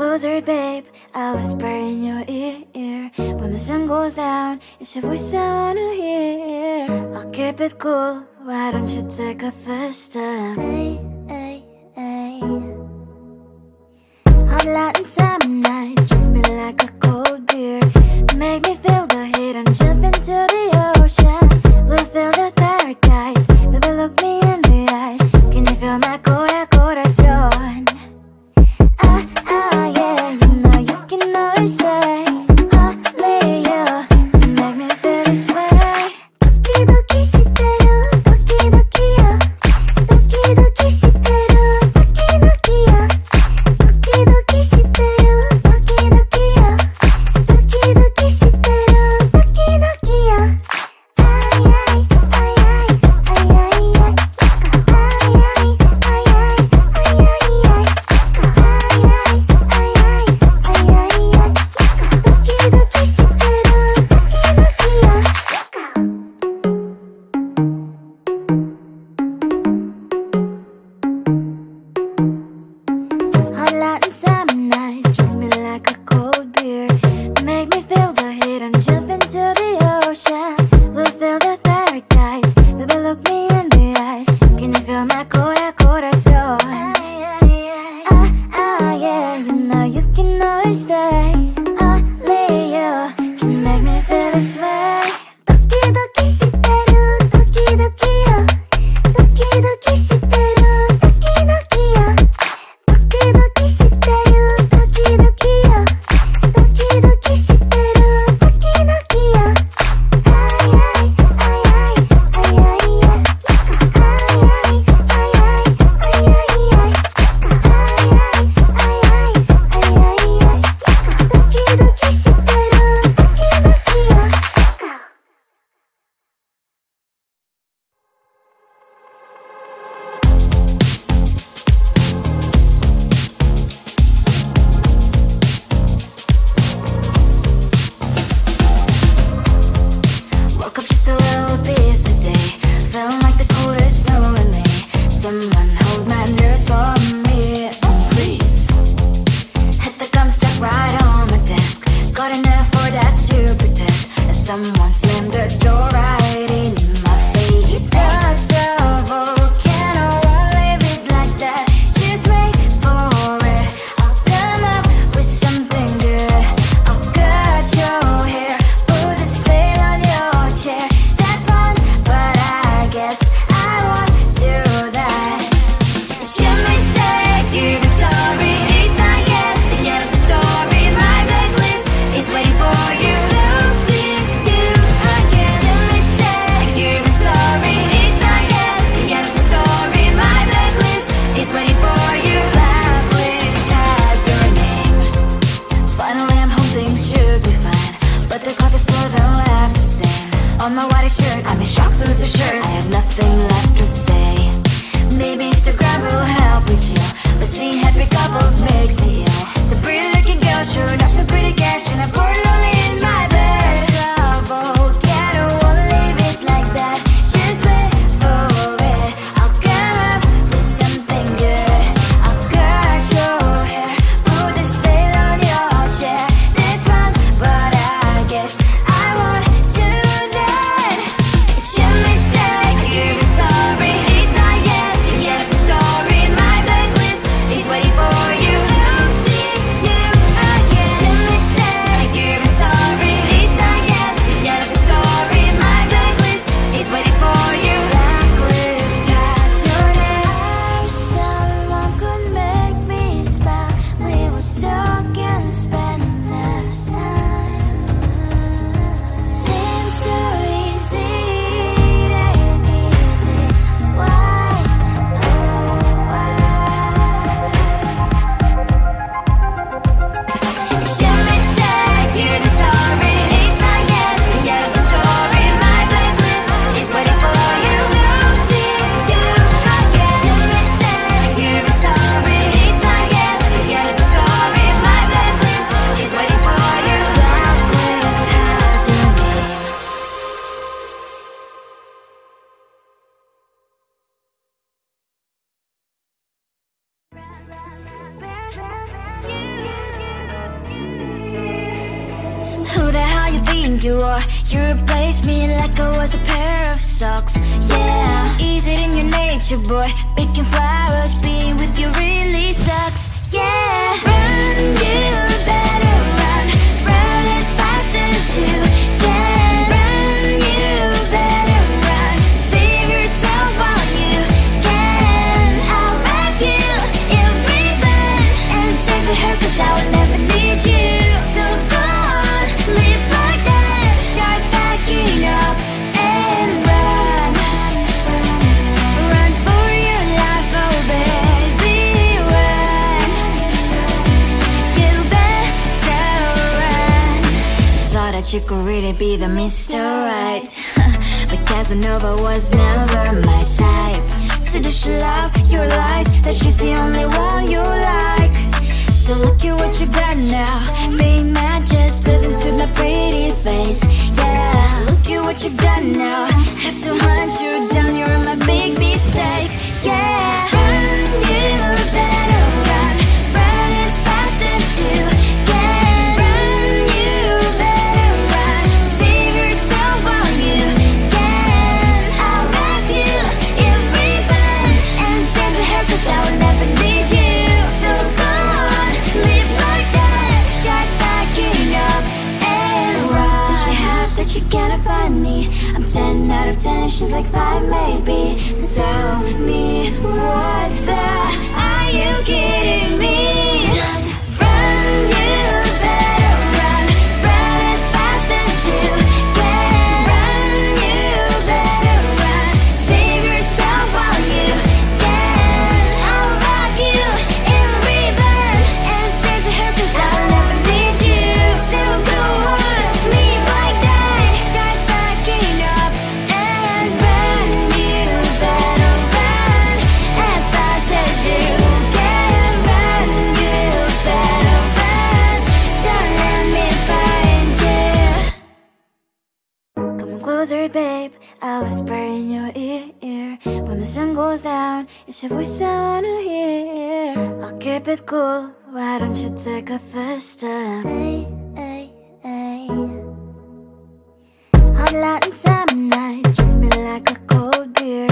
closer, babe. I'll whisper in your ear. When the sun goes down, it's your voice I wanna hear. I'll keep it cool, why don't you take a first step? Hey, hey, hey. Hot light and summer nights, treat me like a cold beer. Make me feel the heat and jump into the ocean. We'll feel the paradise, baby look me in the eyes. Can you feel my corazón? Yeah, you know you can always say only you can make me feel this way. Doki doki shiteru, doki doki yo. Doki doki shiteru, doki doki yo. Doki doki shiteru, doki doki yo. Doki doki shiteru, doki doki yo. Ay ay ay ay ay ay ay. Ay ay ay ay ay ay ay. Hot light and summer nights, treat me like a cold beer. Make me feel the heat and jump into the ocean. We'll feel the paradise, baby look me in the eyes. Can you feel my corazón? Yeah, you know you can always stay. Only you can make me feel this way. Doki doki shiteru, doki doki yo. Doki doki shiteru, doki doki yo. Doki doki shiteru, doki doki yo. Doki doki shiteru, doki doki yo. Ay ay ay ay ay ay ay. Ay ay ay ay ay ay ay. Ay ay ay ay ay ay. you are. You replaced me like I was a pair of socks. Yeah, is it in your nature, boy? Picking flowers, being with you really sucks. Yeah, run, you better run. Run as fast as you can. Run, you better run. Save yourself while you can. I'll wrap you in ribbon and send to her, 'cause I will never need you. So go on, live like that. Start backing up and run. Run for your life, oh baby, run. You better run. Thought that you could really be the Mr. Right, but Casanova was never my type. So does she love your lies, that she's the only one you like? So look at what you've done now. Being mad just doesn't suit my pretty face. Yeah, look at what you've done now. Have to hunt you down, you're my big mistake. Yeah, run, you better run. Run as fast as you can. Run, you better run. Save yourself while you can. I'll wrap you in ribbon and send to her, 'cause I will never need you. So go on, live like that. Start backing up and run. Does she have that she cannot find me? I'm 10 out of 10, she's like 5 maybe. So tell me, what the are you kidding me? Run, you better run. Run as fast as you can. Run, you better run. Save yourself while you can. I'll rock you in ribbon and send to her, 'cause I will never need you. So go on, leave like that. Start backing up and run. You better run as fast as you can. Run, you better run. Don't let me find you. Come on closer, babe, I'll whisper in your ear. When the sun goes down, it's your voice I wanna hear. I'll keep it cool, why don't you take a first step? Hey, hey, hey. Hot light and summer nights, treat me like a cold beer.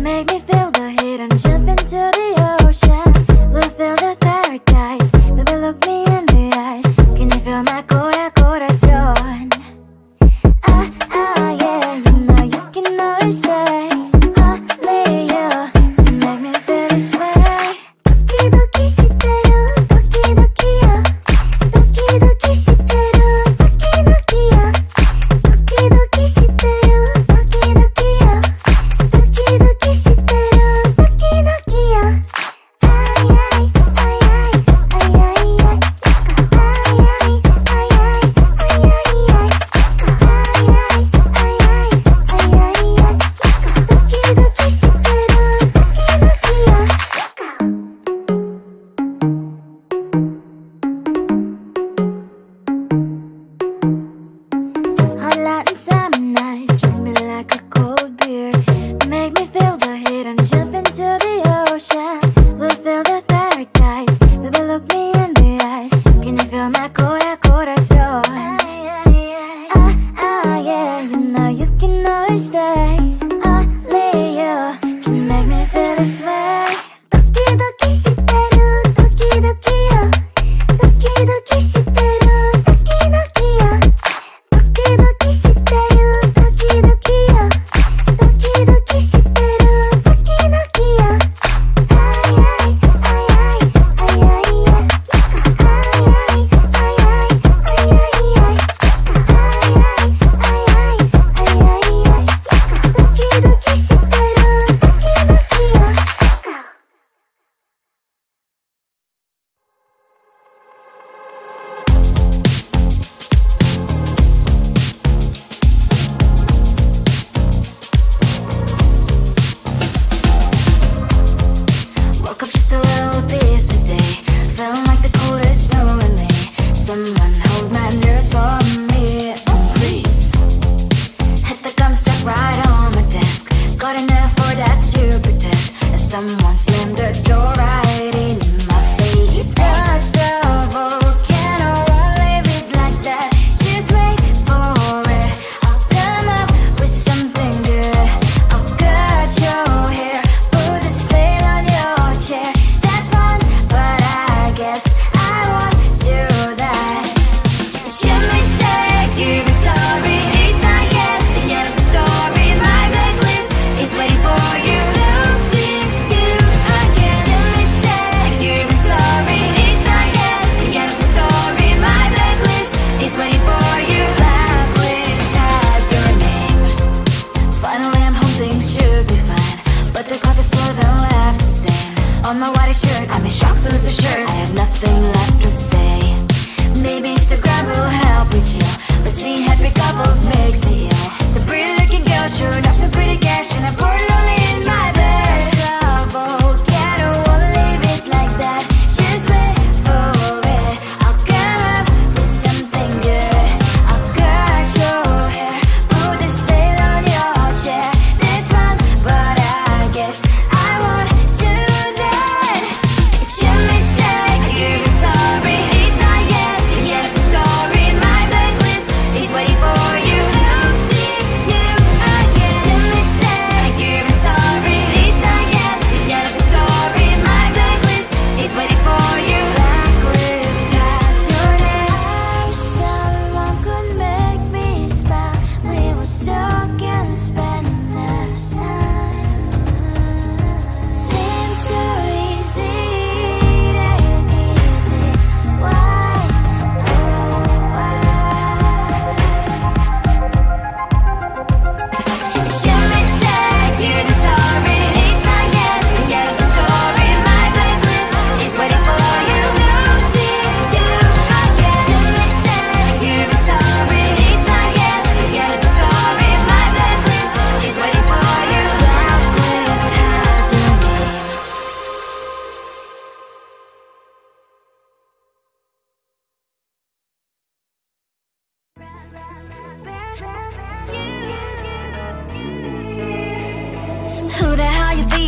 Make me feel the heat and jump into the ocean. We'll feel the paradise, baby look me in the eyes. Can you feel my corazón? Yeah, you know you can always say only you make me feel this way. 도끼도끼 시대로 도끼도끼요. 도끼도끼 시대로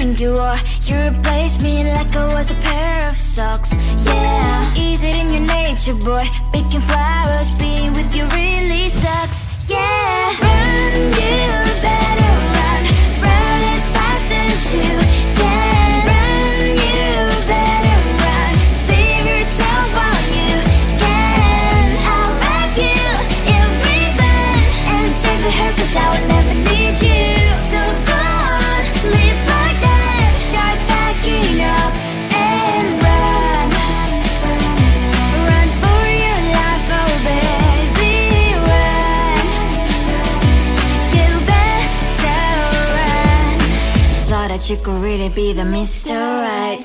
think you are. You replaced me like I was a pair of socks. Yeah, is it in your nature, boy? Picking flowers, being with you really sucks. Yeah, run, you better run. Run as fast as you can. Run, you better run. Save yourself while you can. I'll wrap you in ribbon and send to her, 'cause I will never need you. So go on, live like that. Start backing up and run. Run for your life, oh baby, run. You better run. Thought that you could really be the Mr. Right,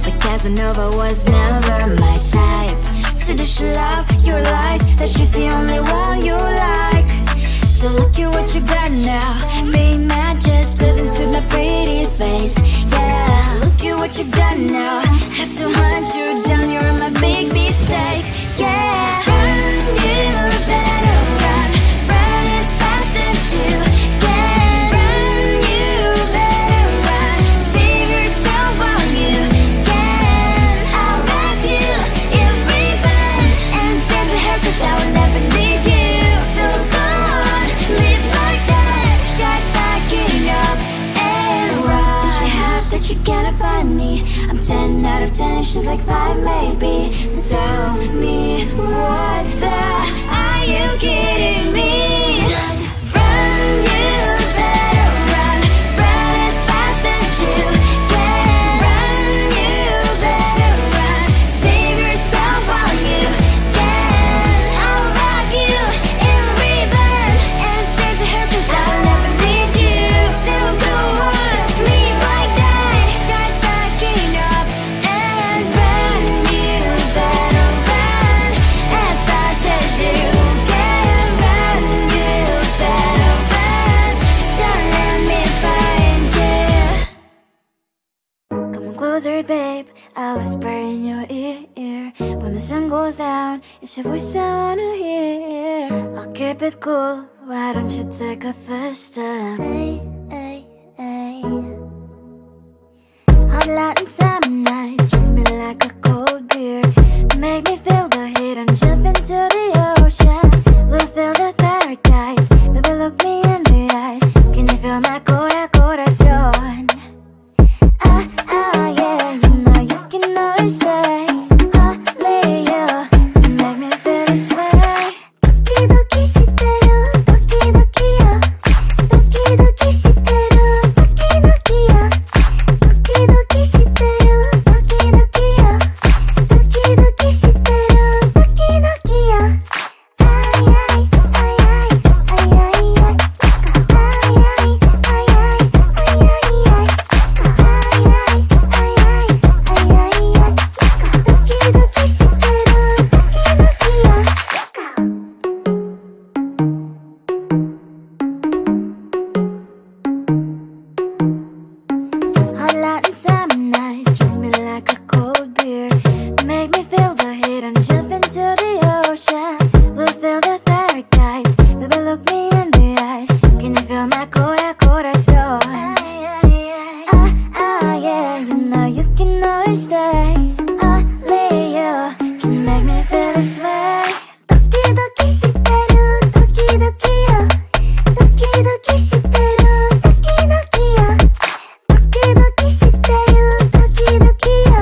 but Casanova was never my type. So does she love your lies, that she's the only one you like? So look at what you got now. Being mad just doesn't suit my pretty face. Yeah, look at what you got now. Have to hunt you down, you're my big mistake. Yeah, run, you better run. Run as fast as you can. Run, you better run. Save yourself while you can. I'll wrap you in ribbon and send to her, 'cause I will never need you. So go on, live like that. Start backing up and run. Does she have that you cannot find me? I'm 10 out of 10, she's like 5 maybe. So tell me, what the are you kidding me? Run, you better run. Run as fast as you can. Run, you better run. Save yourself while you can. I'll wrap you in ribbon and send to her, 'cause I will never need you. So go on, live like that. Start backing up and run. You better run as fast as you can. Run, you better run. Don't let me find you. Come on closer, babe, I'll whisper in your ear. When the sun goes down, it's your voice I wanna hear. I'll keep it cool, why don't you take a first step? Hey, hey, hey. Hot light and summer nights, treat me like a cold beer. Make me feel the heat and jump into the ocean. We'll feel the paradise, baby look me in the eyes. Can you feel my corazón? Ah, ah, yeah, you know you can always stay. Only you can make me feel this way. Doki doki shiteru, doki doki yo. Doki doki shiteru, doki doki yo. Doki doki shiteru, doki doki yo. Doki doki shiteru, doki doki yo. Ay ay ay ay ay ay ay. Ay ay ay ay ay ay ay. Ay ay ay ay ay ay ay. Doki doki shiteru, doki doki yo. Hot light and summer nights, treat me like a cold beer. Make me feel the heat and jump into the ocean. We'll feel the paradise, baby look me in the eyes. Can you feel my corazón? Ah, ah, yeah, you know you can always stay. Only you can make me feel this way. Doki doki shiteru, doki doki yo. Doki doki shiteru, doki doki yo. Doki doki shiteru, doki doki yo.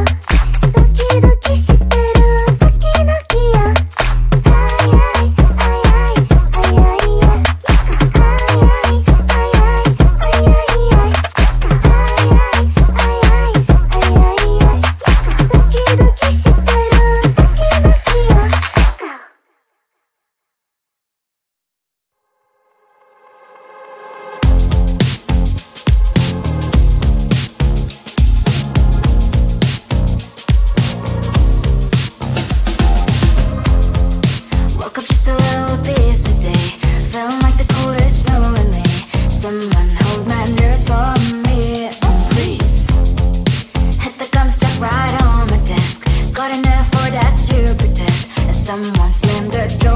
Doki doki shiteru, doki doki yo. Ay ay ay ay ay ay ay. Ay ay ay ay ay ay ay. Ay ay ay ay ay ay ay. Doki doki shiteru, doki doki yo. Woke up just a little pissed today. Feeling like the coldest snow in me. Someone hold my nerves for me. Oh please. Hit the gum stuck right on my desk. Got enough for that stupid test. And someone slammed the door.